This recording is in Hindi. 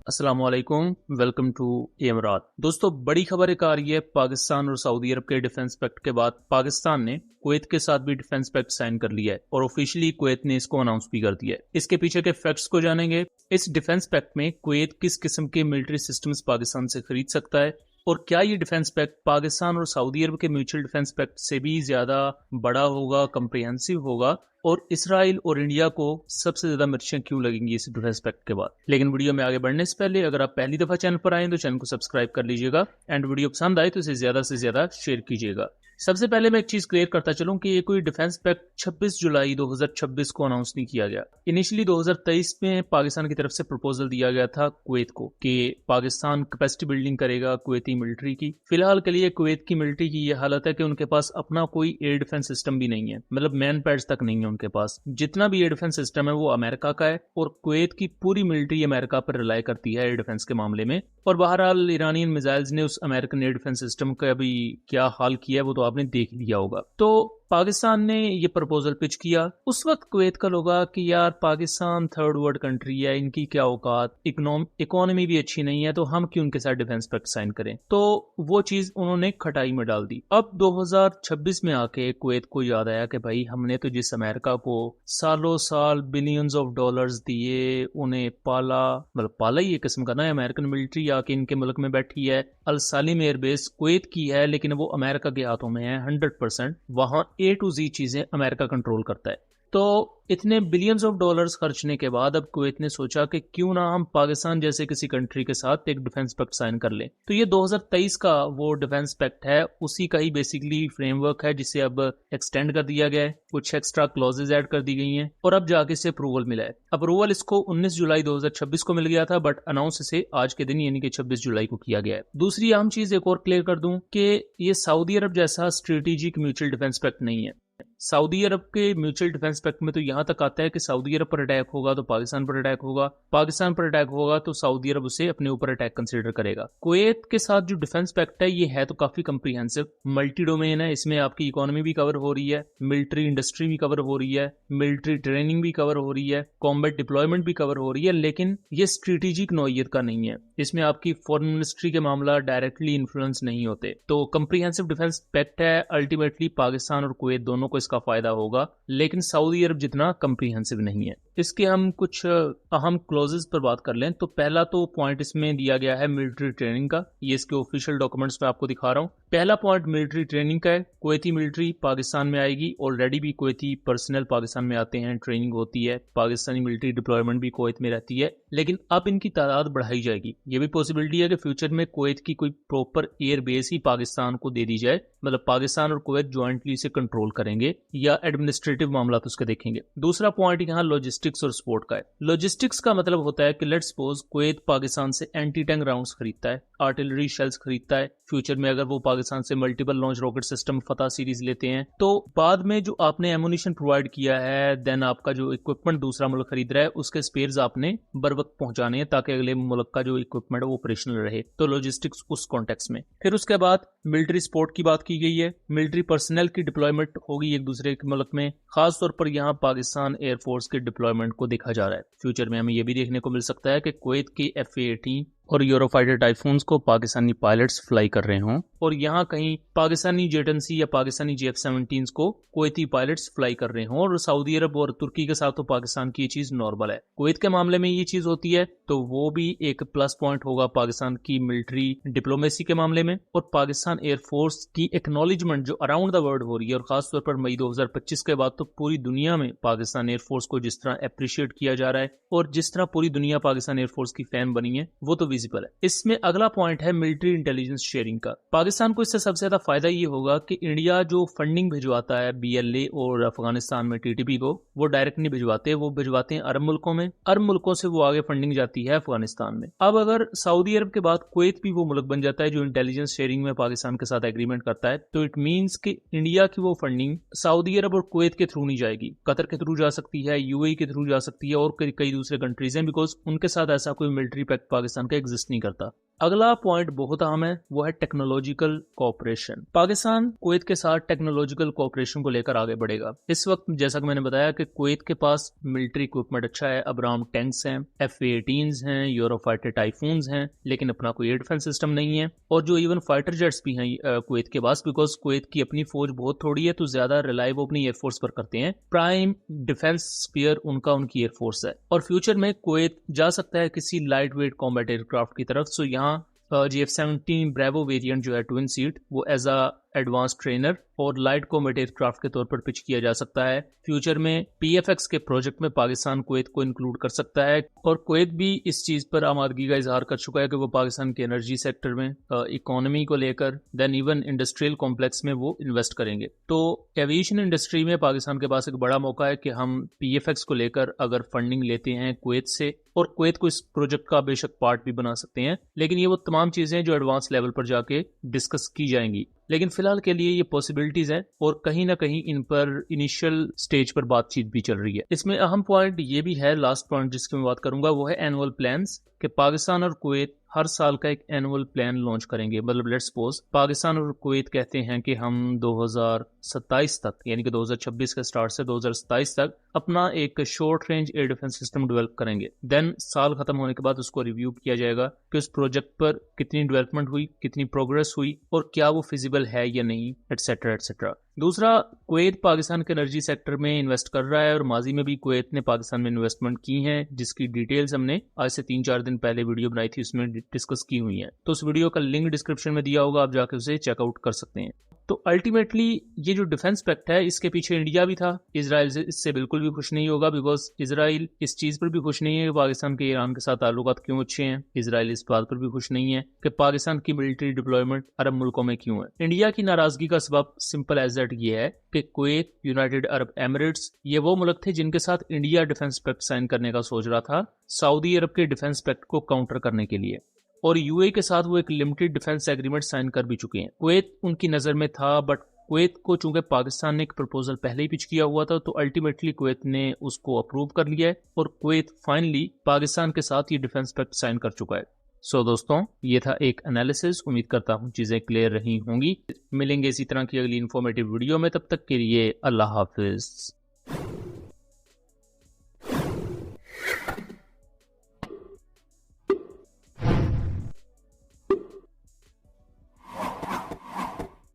अस्सलाम वालेकुम, वेलकम टू एमरात। दोस्तों, बड़ी खबर एक आ रही है। पाकिस्तान और सऊदी अरब के डिफेंस पैक्ट के बाद पाकिस्तान ने कुवैत के साथ भी डिफेंस पैक्ट साइन कर लिया है और ऑफिशियली कुवैत ने इसको अनाउंस भी कर दिया है। इसके पीछे के फैक्ट्स को जानेंगे। इस डिफेंस पैक्ट में कुवैत किस किस्म के मिलिट्री सिस्टम्स पाकिस्तान से खरीद सकता है और क्या ये डिफेंस पैक्ट पाकिस्तान और सऊदी अरब के म्यूचुअल डिफेंस पैक्ट से भी ज्यादा बड़ा होगा, कम्प्रिहेंसिव होगा, और इसराइल और इंडिया को सबसे ज्यादा मिर्चें क्यों लगेंगी इस डिफेंस पैक्ट के बाद। लेकिन वीडियो में आगे बढ़ने से पहले अगर आप पहली दफा चैनल पर आए तो चैनल को सब्सक्राइब कर लीजिएगा एंड वीडियो पसंद आए तो इसे ज्यादा से ज्यादा शेयर कीजिएगा। सबसे पहले मैं एक चीज क्लियर करता चलूं कि ये कोई डिफेंस पैक्ट 26 जुलाई 2026 को अनाउंस नहीं किया गया। इनिशियली 2023 में पाकिस्तान की तरफ से प्रपोजल दिया गया था कुवैत को कि पाकिस्तान कैपेसिटी बिल्डिंग करेगा कुवैती मिलिट्री की। फिलहाल के लिए कुवैत की मिलिट्री की यह हालत है कि उनके पास अपना कोई एयर डिफेंस सिस्टम भी नहीं है, मतलब मैन पैड्स तक नहीं है उनके पास। जितना भी एयर डिफेंस सिस्टम है वो अमेरिका का है और कुवैत की पूरी मिलिट्री अमेरिका पर रिलाई करती है एयर डिफेंस के मामले में। और बहरहाल ईरानियन मिसाइल्स ने उस अमेरिकन एयर डिफेंस सिस्टम का अभी क्या हाल किया है वो तो आपने देख लिया होगा। तो पाकिस्तान ने ये प्रपोजल पिच किया। उस वक्त कुवैत का लोगा कि यार पाकिस्तान थर्ड वर्ल्ड कंट्री है, इनकी क्या औकात, इकोनॉमी भी अच्छी नहीं है, तो हम क्यों उनके साथ डिफेंस पैक्ट साइन करें। तो वो चीज उन्होंने खटाई में डाल दी। अब 2026 में आके कुवैत को याद आया कि भाई हमने तो जिस अमेरिका को सालों साल बिलियंस ऑफ डॉलर्स दिए, उन्हें पाला, मतलब पाला ही एक किस्म का ना, अमेरिकन मिलिट्री आके इनके मुल्क में बैठी है। अल सालिम एयरबेस कुवैत की है लेकिन वो अमेरिका के हाथों में है 100%। वहां A to Z चीजें अमेरिका कंट्रोल करता है। तो इतने बिलियंस ऑफ डॉलर्स खर्चने के बाद अब कुवैत ने सोचा कि क्यों ना हम पाकिस्तान जैसे किसी कंट्री के साथ एक डिफेंस पैक्ट साइन कर लें। तो ये 2023 का वो डिफेंस पैक्ट है, उसी का ही बेसिकली फ्रेमवर्क है जिसे अब एक्सटेंड कर दिया गया है, कुछ एक्स्ट्रा क्लॉजेज ऐड कर दी गई हैं और अब जाके इसे अप्रूवल मिला है। अप्रूवल इसको 19 जुलाई 2026 को मिल गया था, बट अनाउंस इसे आज के दिन यानी कि 26 जुलाई को किया गया है। दूसरी अहम चीज एक और क्लियर कर दूं कि ये सऊदी अरब जैसा स्ट्रेटेजिक म्यूचुअल डिफेंस पैक्ट नहीं है। सऊदी अरब के म्यूचुअल डिफेंस पैक्ट में तो यहां तक आता है कि सऊदी अरब पर अटैक होगा तो पाकिस्तान पर अटैक होगा, पाकिस्तान पर अटैक होगा तो सऊदी अरब उसे अपने ऊपर अटैक कंसीडर करेगा। कुवैत के साथ जो डिफेंस पैक्ट है ये है तो काफी कंप्रीहेंसिव, मल्टी डोमेन है। इसमें आपकी इकोनॉमी भी कवर हो रही है, मिलिट्री इंडस्ट्री भी कवर हो रही है, मिलिट्री ट्रेनिंग भी कवर हो रही है, कॉम्बैट डिप्लॉयमेंट भी कवर हो रही है, लेकिन ये स्ट्रेटेजिक नौयत का नहीं है। इसमें आपकी फॉरेन मिनिस्ट्री के मामला डायरेक्टली इन्फ्लुएंस नहीं होते। तो कंप्रीहेंसिव डिफेंस पैक्ट है, अल्टीमेटली पाकिस्तान और कुवैत दोनों को इसका फायदा होगा, लेकिन सऊदी अरब जितना कंप्रीहेंसिव नहीं है। इसके हम कुछ अहम क्लोजेस पर बात कर लें तो पहला तो पॉइंट इसमें दिया गया है मिलिट्री ट्रेनिंग का। ये इसके ऑफिशियल डॉक्यूमेंट्स में आपको दिखा रहा हूं। पहला पॉइंट मिलिट्री ट्रेनिंग का है। कुवैती मिलिट्री पाकिस्तान में आएगी, ऑलरेडी भी कुवैती पर्सनल पाकिस्तान में आते हैं, ट्रेनिंग होती है, पाकिस्तानी मिलिट्री डिप्लॉयमेंट भी कुवैत में रहती है, लेकिन अब इनकी तादाद बढ़ाई जाएगी। ये भी पॉसिबिलिटी है कि फ्यूचर में कुवैत की कोई प्रॉपर एयर बेस ही पाकिस्तान को दे दी जाए, मतलब पाकिस्तान और कुवैत ज्वाइंटली इसे कंट्रोल करेंगे या एडमिनिस्ट्रेटिव मामला तो उसके देखेंगे। दूसरा पॉइंट यहाँ लॉजिस्टिक्स और सपोर्ट का है। लॉजिस्टिक्स का मतलब होता है कि लेट्स सपोज कुवैत पाकिस्तान से एंटी टैंक राउंड्स खरीदता है, आर्टिलरी शेल्स खरीदता है। फ्यूचर में अगर वो पाकिस्तान से मल्टीपल लॉन्च रॉकेट सिस्टम फतह सीरीज लेते हैं तो बाद में जो आपने एमुनिशन प्रोवाइड किया है, देन आपका जो इक्विपमेंट दूसरा मुल्क खरीद रहा है उसके स्पेयर्स आपने बर वक्त पहुंचाने हैं ताकि अगले मुल्क का जो इक्विपमेंट है वो ऑपरेशनल रहे। तो लॉजिस्टिक्स उस कॉन्टेक्स्ट में। फिर उसके बाद मिलिट्री सपोर्ट की बात की गई है। मिलिट्री पर्सनल की डिप्लॉयमेंट होगी एक दूसरे के मुल्क में, खासतौर पर यहाँ पाकिस्तान एयरफोर्स के डिप्लॉयमेंट को देखा जा रहा है। फ्यूचर में हमें यह भी देखने को मिल सकता है कि कुवैत की F-18 और यूरोफाइटर टाइफून्स को पाकिस्तानी पायलट्स फ्लाई कर रहे हों और यहाँ कहीं पाकिस्तानी जेट-NC या पाकिस्तानी F-17 को कुवैती पायलट्स फ्लाई कर रहे हों। और सऊदी अरब और तुर्की के साथ तो पाकिस्तान की ये चीज नॉर्मल है। कुवैत के मामले में ये चीज होती है तो वो भी एक प्लस पॉइंट होगा पाकिस्तान की मिलिट्री डिप्लोमेसी के मामले में। और पाकिस्तान एयरफोर्स की एक्नॉलेजमेंट जो अराउंड द वर्ल्ड हो रही है, और खासतौर पर मई 2025 के बाद तो पूरी दुनिया में पाकिस्तान एयरफोर्स को जिस तरह अप्रिशिएट किया जा रहा है और जिस तरह पूरी दुनिया पाकिस्तान एयरफोर्स की फैन बनी है वो तो विजिबल है। इसमें अगला पॉइंट है मिलिट्री इंटेलिजेंस शेयरिंग का। पाकिस्तान को इससे सबसे ज्यादा फायदा ये होगा कि इंडिया जो फंडिंग भिजवाता है BLA और अफगानिस्तान में TTP को, वो डायरेक्ट नहीं भिजवाते, वो भिजवाते हैं अरब मुल्कों में। अरब मुल्कों से वो आगे फंडिंग जाती है अफगानिस्तान में। अब अगर सऊदी अरब के बाद कुवैत भी वो मुल्क बन जाता है जो इंटेलिजेंस शेयरिंग में पाकिस्तान के साथ एग्रीमेंट करता है, तो इट मीन्स कि इंडिया की वो फंडिंग सऊदी अरब और कुवैत के थ्रू नहीं जाएगी, कतर के थ्रू जा सकती है, UAE के थ्रू जा सकती है और कई दूसरे कंट्रीज हैं, बिकॉज उनके साथ ऐसा कोई मिलिट्री पैक्ट पाकिस्तान का एग्जिस्ट नहीं करता। अगला पॉइंट बहुत अहम है, वो है टेक्नोलॉजिकल कोऑपरेशन। पाकिस्तान कुवैत के साथ टेक्नोलॉजिकल कोऑपरेशन को लेकर आगे बढ़ेगा। इस वक्त जैसा कि मैंने बताया कि कुवैत के पास मिलिट्री इक्विपमेंट अच्छा है, अब्राम टैंक्स हैं, F-18s हैं, यूरोफाइटर टाइफून्स हैं, लेकिन अपना कोई एयर डिफेंस सिस्टम नहीं है। और जो इवन फाइटर जेट्स भी हैं कुवैत के पास, बिकॉज कुवैत की अपनी फौज बहुत थोड़ी है, तो ज्यादा रिलाई वो अपनी एयरफोर्स पर करते हैं। प्राइम डिफेंस स्पीयर उनकी एयरफोर्स है। और फ्यूचर में कुवैत जा सकता है किसी लाइट वेट कॉम्बैट एयरक्राफ्ट की तरफ। सो यहाँ GF-17 ब्रेवो वेरिएंट जो है ट्विन सीट, वो एज अ एडवांस ट्रेनर और लाइट कॉम्बैट एयरक्राफ्ट के तौर पर पिच किया जा सकता है। फ्यूचर में PFX के प्रोजेक्ट में पाकिस्तान कुवैत को इंक्लूड कर सकता है। और कुवैत भी इस चीज पर आमादगी का इजहार कर चुका है कि वो पाकिस्तान के एनर्जी सेक्टर में, इकोनॉमी को लेकर, देन इवन इंडस्ट्रियल कॉम्प्लेक्स में वो इन्वेस्ट करेंगे। तो एविएशन इंडस्ट्री में पाकिस्तान के पास एक बड़ा मौका है कि हम PFX को लेकर अगर फंडिंग लेते हैं कुवैत से, और कुवैत को इस प्रोजेक्ट का बेशक पार्ट भी बना सकते हैं, लेकिन ये वो तमाम चीजें जो एडवांस लेवल पर जाके डिस्कस की जाएंगी। लेकिन फिलहाल के लिए ये पॉसिबिलिटीज हैं और कहीं ना कहीं इन पर इनिशियल स्टेज पर बातचीत भी चल रही है। इसमें अहम पॉइंट ये भी है, लास्ट पॉइंट जिसकी मैं बात करूंगा, वो है एनुअल प्लान्स, कि पाकिस्तान और कुवैत हर साल का एक एनुअल प्लान लॉन्च करेंगे। मतलब लेट्स सपोज पाकिस्तान और कुवैत कहते हैं कि हम 2027 तक, यानी कि 2026 के स्टार्ट से 2027 तक अपना एक short range air defence system develop करेंगे। देन साल खत्म होने के बाद उसको रिव्यू किया जाएगा कि उस प्रोजेक्ट पर कितनी डेवलपमेंट हुई, कितनी प्रोग्रेस हुई और क्या वो फिजिबल है या नहीं, एटसेट्रा एटसेट्रा। दूसरा, कुवैत पाकिस्तान के एनर्जी सेक्टर में इन्वेस्ट कर रहा है और माजी में भी कुवैत ने पाकिस्तान में इन्वेस्टमेंट की है, जिसकी डिटेल्स हमने आज से 3-4 दिन पहले वीडियो बनाई थी, उसमें डिस्कस की हुई है। तो उस वीडियो का लिंक डिस्क्रिप्शन में दिया होगा, आप जाकर उसे चेकआउट कर सकते हैं। तो अल्टीमेटली ये जो डिफेंस पैक्ट है, इसके पीछे इंडिया भी था। इजराइल इससे बिल्कुल भी खुश नहीं होगा, बिकॉज इजराइल इस चीज पर भी खुश नहीं है कि पाकिस्तान के ईरान के साथ ताल्लुकात क्यों अच्छे हैं। इजराइल इस बात पर भी खुश नहीं है कि पाकिस्तान की मिलिट्री डिप्लॉयमेंट अरब मुल्कों में क्यों है। इंडिया की नाराजगी का सबब सिंपल एज दैट ये है कि कुवैत, यूनाइटेड अरब एमिरेट्स, ये वो मुल्क थे जिनके साथ इंडिया डिफेंस पैक्ट साइन करने का सोच रहा था सऊदी अरब के डिफेंस पैक्ट को काउंटर करने के लिए। और UAE के साथ वो एक लिमिटेड डिफेंस एग्रीमेंट साइन कर भी चुके हैं। कुवैत उनकी नजर में था, बट कुवैत को चूंकि पाकिस्तान ने एक प्रपोजल पहले ही पिच किया हुआ था, तो अल्टीमेटली कुवैत ने उसको अप्रूव कर लिया है और कुवैत फाइनली पाकिस्तान के साथ ये डिफेंस पैक्ट साइन कर चुका है। सो दोस्तों, ये था एक एनालिसिस। उम्मीद करता हूँ चीजें क्लियर रही होंगी। मिलेंगे इसी तरह की अगली इन्फॉर्मेटिव वीडियो में, तब तक के लिए अल्लाह हाफिज।